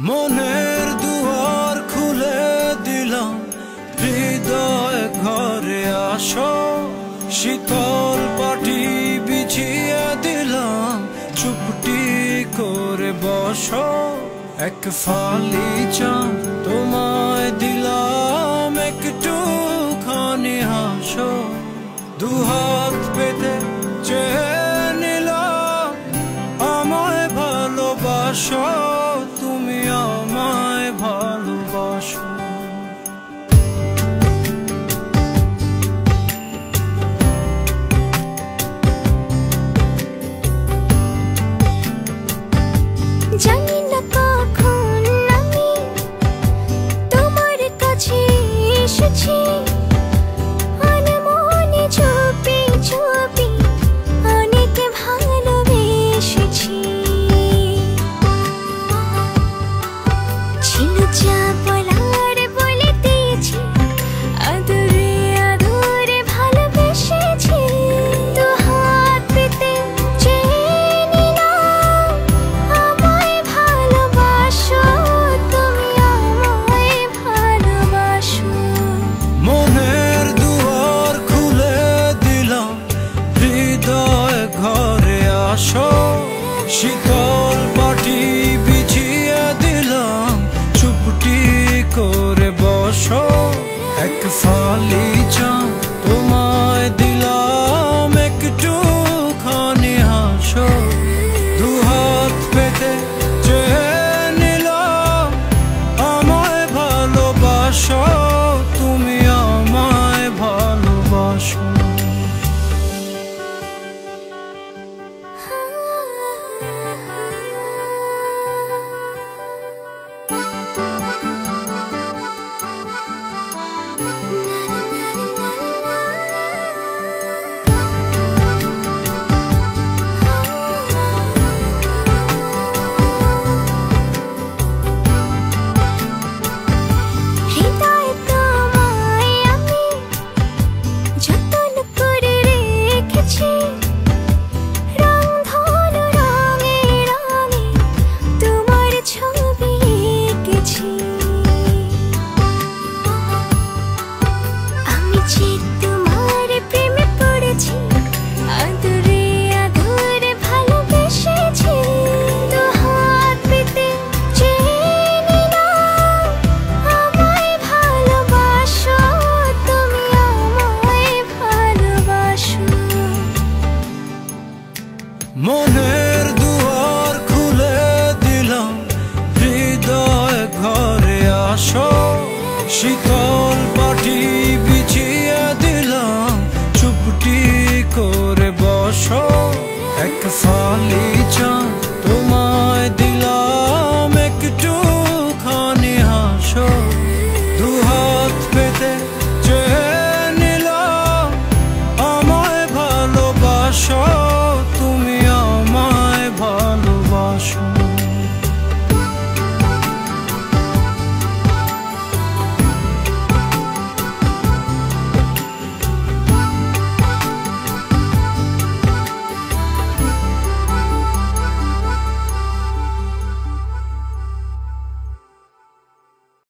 মনের দুয়ার খুলে দিলাম, হৃদয় ঘরে আসো। শীতল পাটি বিছিয়ে দিলাম, চুপটি করে বসো। এক ফালি চাঁদ তোমায় দিলাম, একটুখানি হাসো। দুহাত পেতে চেয়ে নিলাম, আমায় ভালোবাসো, তুমি আমায় ভালোবাসো। জানি না কখন আমি তোমার কাছে এসেছি, আনমনে চুপি চুপি অনেক ভালোবেসেছি। ছিল যা বলা